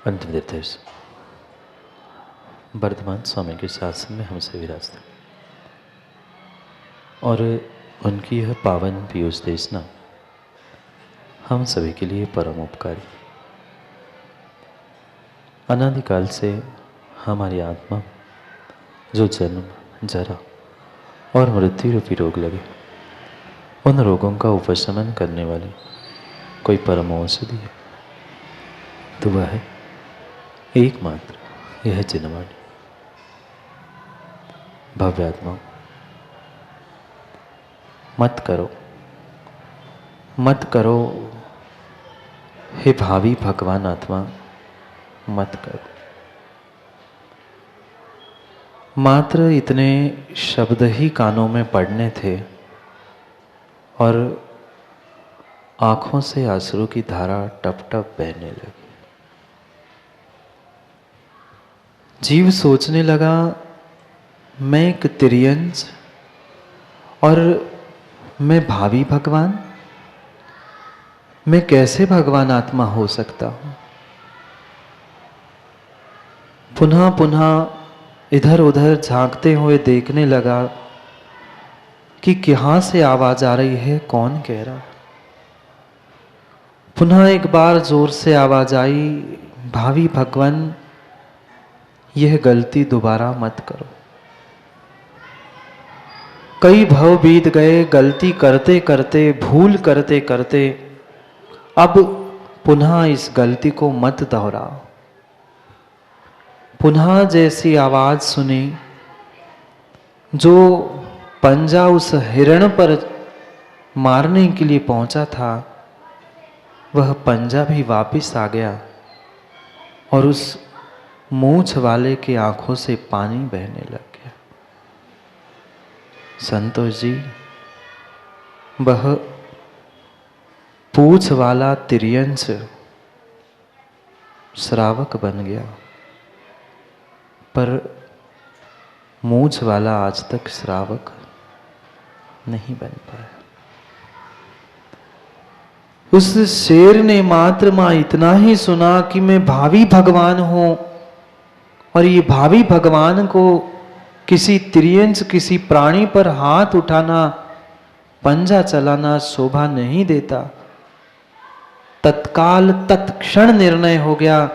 अंतिम निर्देश वर्धमान स्वामी के शासन में हम सभी रास्ते और उनकी यह पावन पीयूष देशना हम सभी के लिए परम उपकारी। अनादिकाल से हमारी आत्मा जो जन्म जरा और मृत्यु रूपी रोग लगे उन रोगों का उपशमन करने वाली कोई परम औषधि है तो वह है एकमात्र यह जिनवाणी। भव्यात्मा मत करो हे भावी भगवान आत्मा, मत करो। मात्र इतने शब्द ही कानों में पड़ने थे और आंखों से आंसू की धारा टप टप बहने लगी। जीव सोचने लगा मैं एक तिर्यंच और मैं भावी भगवान, मैं कैसे भगवान आत्मा हो सकता हूं। पुनः पुनः इधर उधर झांकते हुए देखने लगा कि कहां से आवाज आ रही है, कौन कह रहा। पुनः एक बार जोर से आवाज आई, भावी भगवान यह गलती दोबारा मत करो। कई भव बीत गए, गलती करते करते, भूल करते करते, अब पुनः इस गलती को मत दोहराओ। पुनः जैसी आवाज सुनी, जो पंजा उस हिरण पर मारने के लिए पहुंचा था वह पंजा भी वापस आ गया और उस मूंछ वाले की आंखों से पानी बहने लग गया। संतोष जी, वह पूंछ वाला तिर्यंच श्रावक बन गया पर मूंछ वाला आज तक श्रावक नहीं बन पाया। उस शेर ने मात्र मां इतना ही सुना कि मैं भावी भगवान हूं और ये भावी भगवान को किसी तिर्यंच, किसी प्राणी पर हाथ उठाना, पंजा चलाना शोभा नहीं देता। तत्काल तत्क्षण निर्णय हो गया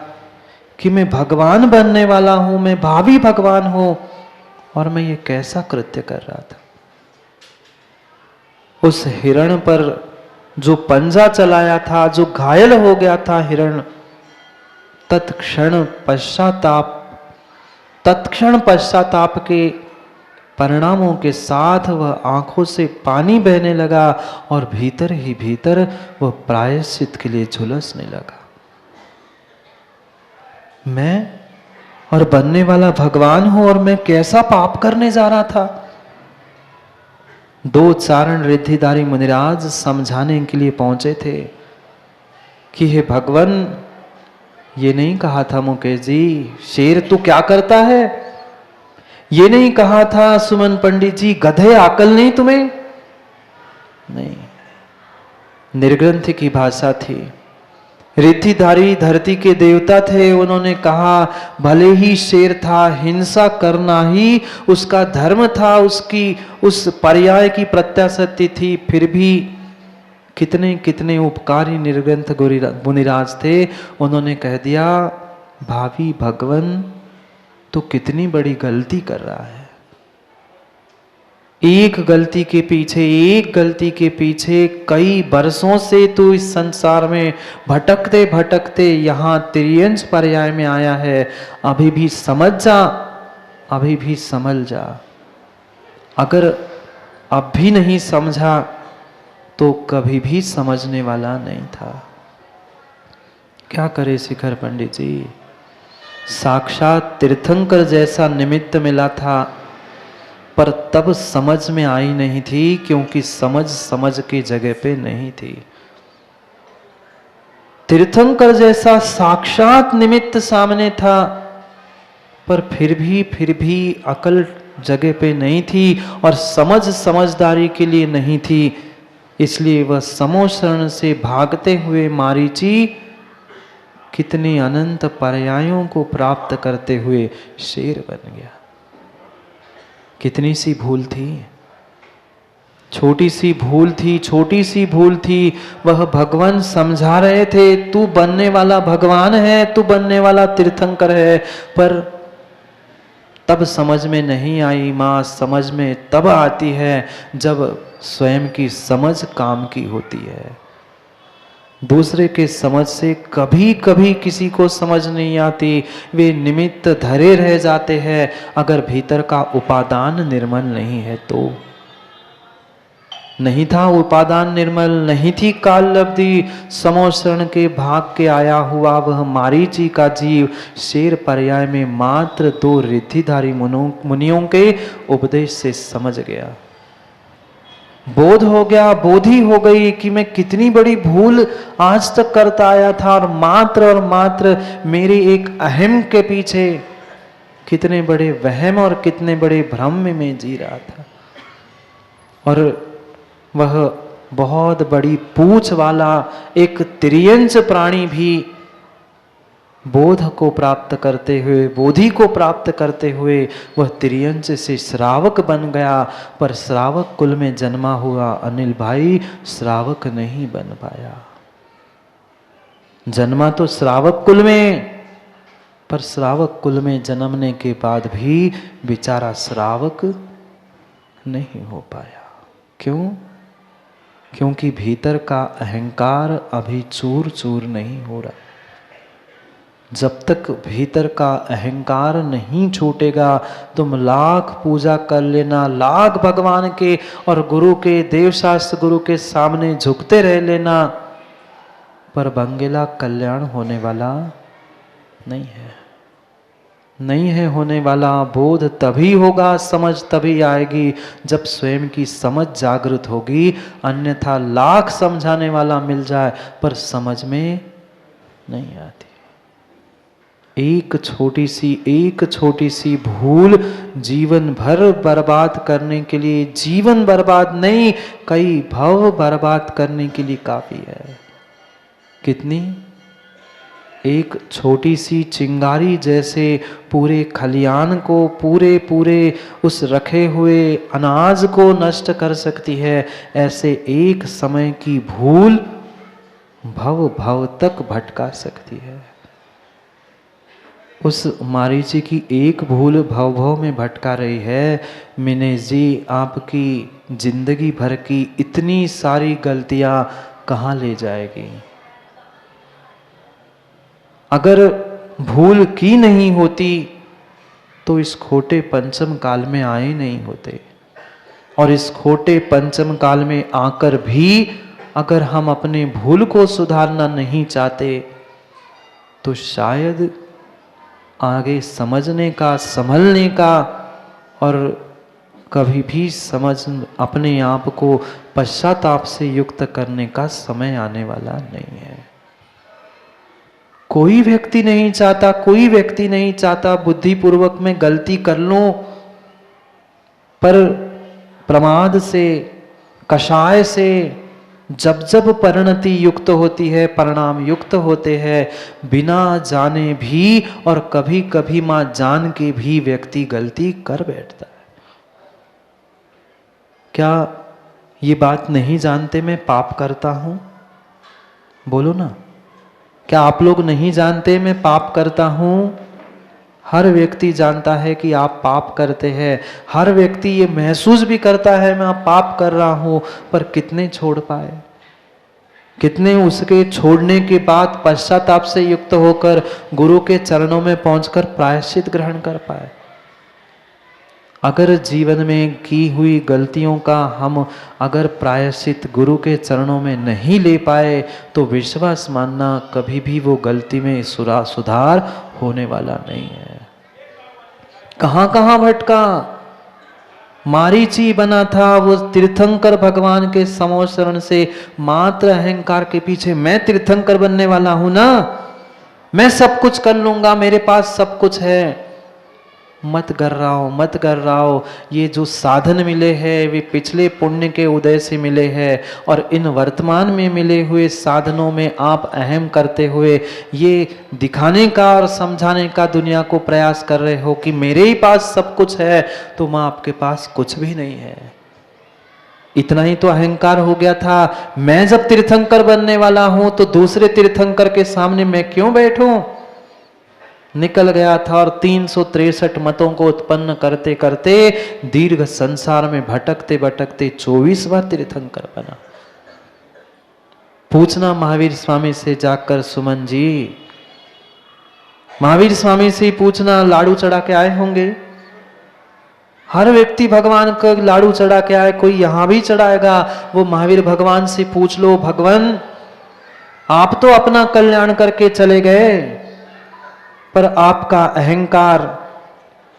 कि मैं भगवान बनने वाला हूं, मैं भावी भगवान हूं और मैं ये कैसा कृत्य कर रहा था। उस हिरण पर जो पंजा चलाया था, जो घायल हो गया था हिरण, तत्क्षण पश्चाताप के परिणामों के साथ वह आंखों से पानी बहने लगा और भीतर ही भीतर वह प्रायश्चित के लिए झुलसने लगा। मैं और बनने वाला भगवान हूं और मैं कैसा पाप करने जा रहा था। दो चारण रिद्धिधारी मुनिराज समझाने के लिए पहुंचे थे कि हे भगवान, ये नहीं कहा था मुकेश जी शेर तू क्या करता है, ये नहीं कहा था सुमन पंडित जी गधे अकल नहीं तुम्हें। नहीं, निर्ग्रंथ की भाषा थी। रिद्धिधारी धरती के देवता थे, उन्होंने कहा भले ही शेर था, हिंसा करना ही उसका धर्म था, उसकी उस पर्याय की प्रत्याशक्ति थी, फिर भी कितने कितने उपकारी निर्ग्रंथ मुनिराज थे। उन्होंने कह दिया भावी भगवान तो कितनी बड़ी गलती कर रहा है। एक गलती के पीछे कई बरसों से तू इस संसार में भटकते भटकते यहां तिर्यंच पर्याय में आया है। अभी भी समझ जा। अगर अब भी नहीं समझा तो कभी भी समझने वाला नहीं था। क्या करे शिखर पंडित जी, साक्षात तीर्थंकर जैसा निमित्त मिला था पर तब समझ में आई नहीं थी, क्योंकि समझ की जगह पे नहीं थी। तीर्थंकर जैसा साक्षात निमित्त सामने था पर फिर भी अकल जगह पे नहीं थी और समझदारी के लिए नहीं थी। इसलिए वह समोशरण से भागते हुए मारीची कितने अनंत पर्यायों को प्राप्त करते हुए शेर बन गया। कितनी सी भूल थी, छोटी सी भूल थी, छोटी सी भूल थी। वह भगवान समझा रहे थे, तू बनने वाला भगवान है, तू बनने वाला तीर्थंकर है। पर तब समझ में नहीं आई माँ, समझ में तब आती है जब स्वयं की समझ काम की होती है। दूसरे के समझ से कभी कभी किसी को समझ नहीं आती, वे निमित्त धरे रह जाते हैं। अगर भीतर का उपादान निर्मल नहीं है तो। नहीं था उपादान निर्मल, नहीं थी काल लब्धि, समोशरण के भाग के आया हुआ वह मारीची का जीव शेर पर्याय में मात्र 2 रिद्धिधारी मुनियों के उपदेश से समझ गया। बोध हो गया, बोधी हो गई कि मैं कितनी बड़ी भूल आज तक करता आया था और मात्र मेरे एक अहम के पीछे कितने बड़े वहम और कितने बड़े भ्रम में मैं जी रहा था। और वह बहुत बड़ी पूंछ वाला एक तिर्यंच प्राणी भी बोध को प्राप्त करते हुए, बोधि को प्राप्त करते हुए वह तिर्यंच से श्रावक बन गया। पर श्रावक कुल में जन्मा हुआ अनिल भाई श्रावक नहीं बन पाया। जन्मा तो श्रावक कुल में, पर श्रावक कुल में जन्मने के बाद भी बेचारा श्रावक नहीं हो पाया। क्यों? क्योंकि भीतर का अहंकार अभी चूर चूर नहीं हो रहा। जब तक भीतर का अहंकार नहीं छूटेगा, तुम लाख पूजा कर लेना, लाख भगवान के और गुरु के, देवशास्त्र गुरु के सामने झुकते रह लेना, पर बंगेला कल्याण होने वाला नहीं है, नहीं है होने वाला। बोध तभी होगा, समझ तभी आएगी जब स्वयं की समझ जागृत होगी। अन्यथा लाख समझाने वाला मिल जाए पर समझ में नहीं आती। एक छोटी सी भूल जीवन भर बर्बाद करने के लिए, जीवन बर्बाद नहीं कई भव बर्बाद करने के लिए काफी है। कितनी? एक छोटी सी चिंगारी जैसे पूरे खलियान को, पूरे उस रखे हुए अनाज को नष्ट कर सकती है, ऐसे एक समय की भूल भव तक भटका सकती है। उस मारीची की एक भूल भव में भटका रही है। मिनेश जी, आपकी जिंदगी भर की इतनी सारी गलतियां कहाँ ले जाएगी? अगर भूल की नहीं होती तो इस खोटे पंचम काल में आए नहीं होते। और इस खोटे पंचम काल में आकर भी अगर हम अपने भूल को सुधारना नहीं चाहते तो शायद आगे समझने का, संभलने का और कभी भी समझ अपने आप को पश्चाताप से युक्त करने का समय आने वाला नहीं है। कोई व्यक्ति नहीं चाहता बुद्धिपूर्वक में गलती कर लूं, पर प्रमाद से, कषाय से जब परिणति युक्त होती है, परिणाम युक्त होते हैं, बिना जाने भी और कभी कभी मां जान के भी व्यक्ति गलती कर बैठता है। क्या ये बात नहीं जानते मैं पाप करता हूं? बोलो ना, क्या आप लोग नहीं जानते मैं पाप करता हूं? हर व्यक्ति जानता है कि आप पाप करते हैं, हर व्यक्ति ये महसूस भी करता है मैं पाप कर रहा हूं, पर कितने छोड़ पाए? कितने उसके छोड़ने के बाद पश्चाताप से युक्त होकर गुरु के चरणों में पहुंचकर प्रायश्चित ग्रहण कर पाए? अगर जीवन में की हुई गलतियों का हम अगर प्रायश्चित गुरु के चरणों में नहीं ले पाए तो विश्वास मानना कभी भी वो गलती में सुधार होने वाला नहीं है। कहां कहां भटका, मारीची बना था वो तीर्थंकर भगवान के समोशरण से मात्र अहंकार के पीछे, मैं तीर्थंकर बनने वाला हूं ना, मैं सब कुछ कर लूंगा, मेरे पास सब कुछ है। मत गर्राओ, मत गर्राओ। ये जो साधन मिले हैं वे पिछले पुण्य के उदय से मिले हैं, और इन वर्तमान में मिले हुए साधनों में आप अहम करते हुए ये दिखाने का और समझाने का दुनिया को प्रयास कर रहे हो कि मेरे ही पास सब कुछ है, तो मां आपके पास कुछ भी नहीं है। इतना ही तो अहंकार हो गया था। मैं जब तीर्थंकर बनने वाला हूं तो दूसरे तीर्थंकर के सामने मैं क्यों बैठूं? निकल गया था और 363 मतों को उत्पन्न करते करते दीर्घ संसार में भटकते भटकते 24वां तीर्थंकर बना। पूछना महावीर स्वामी से जाकर सुमन जी, महावीर स्वामी से ही पूछना, लाडू चढ़ा के आए होंगे। हर व्यक्ति भगवान का लाडू चढ़ा के आए, कोई यहां भी चढ़ाएगा। वो महावीर भगवान से पूछ लो, भगवान आप तो अपना कल्याण करके चले गए, पर आपका अहंकार,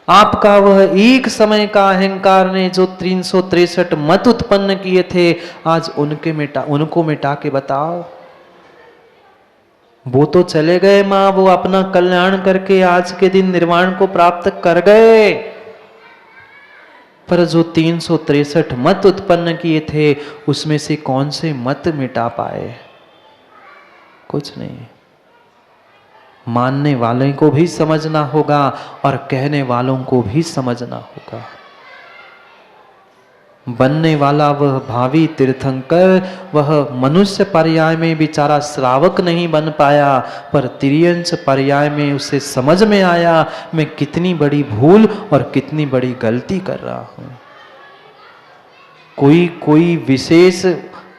आपका वह एक समय का अहंकार ने जो 363 मत उत्पन्न किए थे, आज उनको मिटा के बताओ। वो तो चले गए मां, वो अपना कल्याण करके आज के दिन निर्वाण को प्राप्त कर गए, पर जो 363 मत उत्पन्न किए थे उसमें से कौन से मत मिटा पाए? कुछ नहीं। मानने वाले को भी समझना होगा और कहने वालों को भी समझना होगा। बनने वाला वह भावी तीर्थंकर, वह मनुष्य पर्याय में बेचारा श्रावक नहीं बन पाया, पर तिर्यंच पर्याय में उसे समझ में आया मैं कितनी बड़ी भूल और कितनी बड़ी गलती कर रहा हूं। कोई विशेष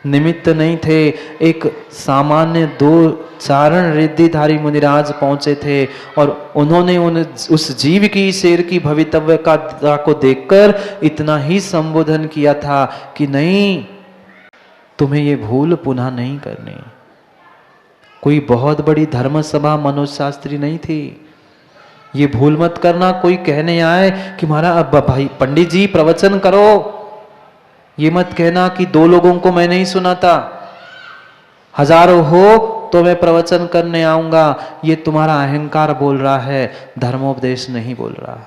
निमित्त नहीं थे। एक सामान्य 2 चारण रिद्धिधारी मुनिराज पहुंचे थे और उन्होंने उस जीव की, शेर की भवितव्यता को देखकर इतना ही संबोधन किया था कि नहीं, तुम्हें ये भूल पुनः नहीं करनी। कोई बहुत बड़ी धर्म सभा मनोज शास्त्री नहीं थी। ये भूल मत करना कोई कहने आए कि महाराज भाई पंडित जी प्रवचन करो, ये मत कहना कि 2 लोगों को मैं नहीं सुनाता, हजारों हो तो मैं प्रवचन करने आऊंगा। ये तुम्हारा अहंकार बोल रहा है, धर्मोपदेश नहीं बोल रहा।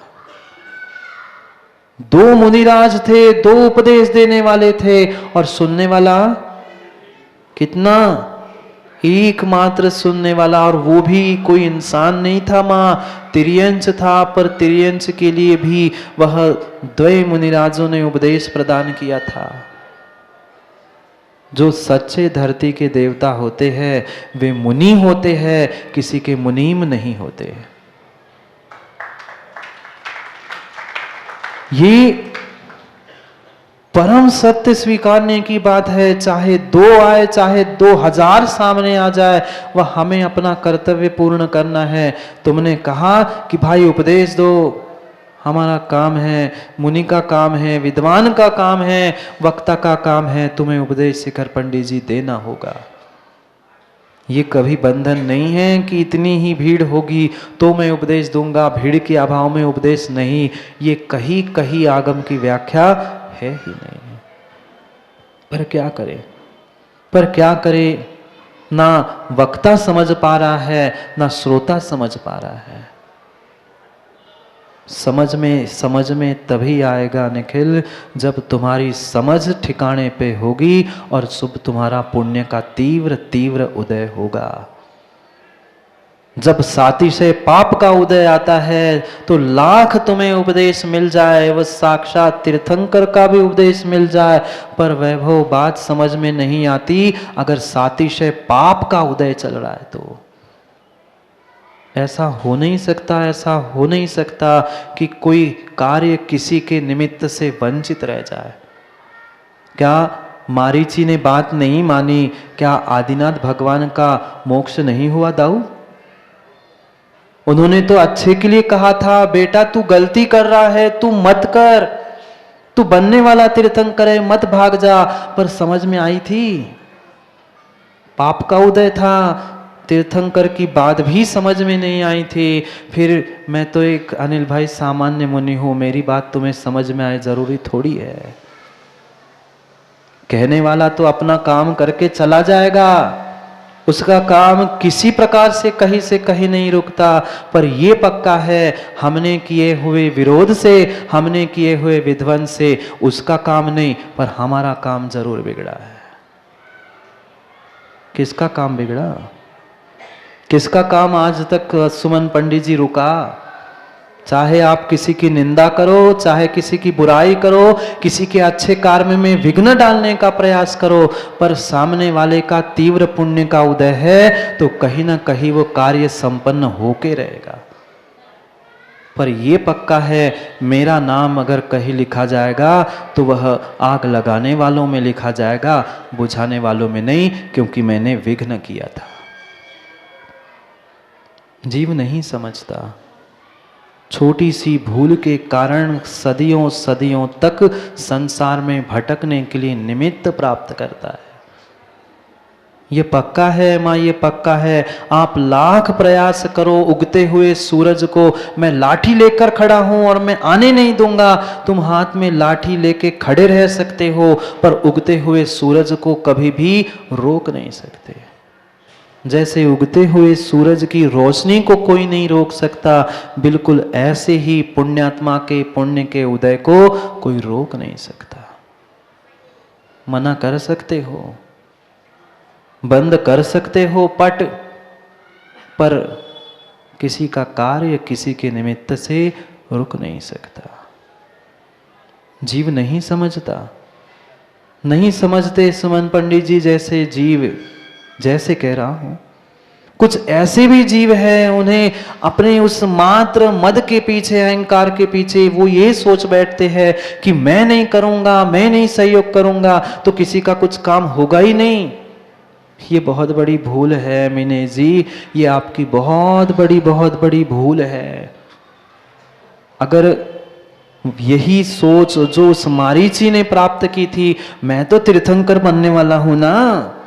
2 मुनिराज थे, 2 उपदेश देने वाले थे, और सुनने वाला कितना? एकमात्र सुनने वाला, और वो भी कोई इंसान नहीं था मां, तिर्यंच था। पर तिर्यंच के लिए भी वह 2 मुनिराजों ने उपदेश प्रदान किया था। जो सच्चे धरती के देवता होते हैं वे मुनि होते हैं, किसी के मुनीम नहीं होते। ये परम सत्य स्वीकारने की बात है। चाहे 2 आए, चाहे 2000 सामने आ जाए, वह हमें अपना कर्तव्य पूर्ण करना है। तुमने कहा कि भाई उपदेश दो, हमारा काम है, मुनि का काम है, विद्वान का काम है, वक्ता का काम है, तुम्हें उपदेश शिखर पंडित जी देना होगा। ये कभी बंधन नहीं है कि इतनी ही भीड़ होगी तो मैं उपदेश दूंगा, भीड़ के अभाव में उपदेश नहीं। ये कहीं कहीं आगम की व्याख्या है ही नहीं। पर क्या करे, ना वक्ता समझ पा रहा है, ना श्रोता समझ पा रहा है। समझ में तभी आएगा निखिल जब तुम्हारी समझ ठिकाने पे होगी और शुभ तुम्हारा पुण्य का तीव्र तीव्र उदय होगा। जब साथी से पाप का उदय आता है तो लाख तुम्हें उपदेश मिल जाए, वह साक्षात तीर्थंकर का भी उपदेश मिल जाए, पर वैभव बात समझ में नहीं आती अगर साथी से पाप का उदय चल रहा है तो। ऐसा हो नहीं सकता कि कोई कार्य किसी के निमित्त से वंचित रह जाए। क्या मारीची ने बात नहीं मानी? क्या आदिनाथ भगवान का मोक्ष नहीं हुआ दाऊ? उन्होंने तो अच्छे के लिए कहा था, बेटा तू गलती कर रहा है, तू मत कर, तू बनने वाला तीर्थंकर है, मत भाग जा। पर समझ में आई थी, पाप का उदय था, तीर्थंकर की बात भी समझ में नहीं आई थी। फिर मैं तो एक अनिल भाई सामान्य मुनि हूं, मेरी बात तुम्हें समझ में आए जरूरी थोड़ी है। कहने वाला तो अपना काम करके चला जाएगा, उसका काम किसी प्रकार से कहीं नहीं रुकता। पर ये पक्का है, हमने किए हुए विरोध से, हमने किए हुए विध्वंस से उसका काम नहीं, पर हमारा काम जरूर बिगड़ा है। किसका काम बिगड़ा? किसका काम आज तक सुमन पंडित जी रुका? चाहे आप किसी की निंदा करो, चाहे किसी की बुराई करो, किसी के अच्छे कार्य में विघ्न डालने का प्रयास करो, पर सामने वाले का तीव्र पुण्य का उदय है तो कहीं ना कहीं वो कार्य संपन्न होके रहेगा। पर ये पक्का है, मेरा नाम अगर कहीं लिखा जाएगा तो वह आग लगाने वालों में लिखा जाएगा, बुझाने वालों में नहीं, क्योंकि मैंने विघ्न किया था। जीव नहीं समझता, छोटी सी भूल के कारण सदियों सदियों तक संसार में भटकने के लिए निमित्त प्राप्त करता है। ये पक्का है माँ, ये पक्का है। आप लाख प्रयास करो, उगते हुए सूरज को मैं लाठी लेकर खड़ा हूं और मैं आने नहीं दूंगा, तुम हाथ में लाठी लेके खड़े रह सकते हो, पर उगते हुए सूरज को कभी भी रोक नहीं सकते। जैसे उगते हुए सूरज की रोशनी को कोई नहीं रोक सकता, बिल्कुल ऐसे ही पुण्यात्मा के पुण्य के उदय को कोई रोक नहीं सकता। मना कर सकते हो, बंद कर सकते हो पट, पर किसी का कार्य किसी के निमित्त से रुक नहीं सकता। जीव नहीं समझता, नहीं समझते सुमन पंडित जी जैसे जीव। जैसे कह रहा हूं, कुछ ऐसे भी जीव हैं, उन्हें अपने उस मात्र मद के पीछे, अहंकार के पीछे वो ये सोच बैठते हैं कि मैं नहीं करूंगा, मैं नहीं सहयोग करूंगा तो किसी का कुछ काम होगा ही नहीं। ये बहुत बड़ी भूल है मीने जी, ये आपकी बहुत बड़ी भूल है। अगर यही सोच जो उस मारीची ने प्राप्त की थी, मैं तो तीर्थंकर बनने वाला हूं ना,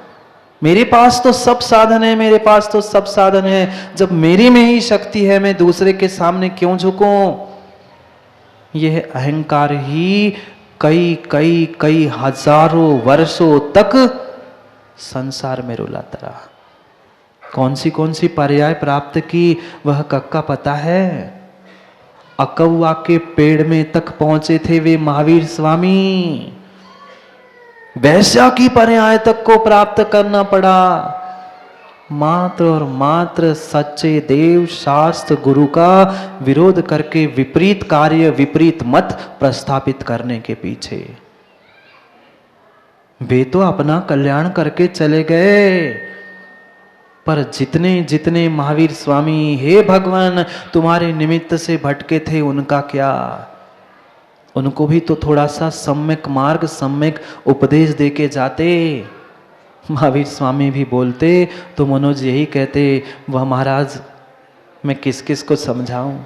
मेरे पास तो सब साधन है, मेरे पास तो सब साधन है, जब मेरी में ही शक्ति है मैं दूसरे के सामने क्यों झुकूं? यह अहंकार ही कई कई कई हजारों वर्षों तक संसार में रुलाता रहा। कौन सी पर्याय प्राप्त की वह कक्का पता है? अकौआ के पेड़ में तक पहुंचे थे वे महावीर स्वामी, वैश्या की पर्याय तक को प्राप्त करना पड़ा। मात्र और मात्र सच्चे देव शास्त्र गुरु का विरोध करके विपरीत कार्य, विपरीत मत प्रस्थापित करने के पीछे। वे तो अपना कल्याण करके चले गए, पर जितने जितने महावीर स्वामी हे भगवान तुम्हारे निमित्त से भटके थे उनका क्या? उनको भी तो थोड़ा सा सम्यक मार्ग, सम्यक उपदेश देके जाते। महावीर स्वामी भी बोलते तो मनोज यही कहते, वह महाराज मैं किस किस को समझाऊं?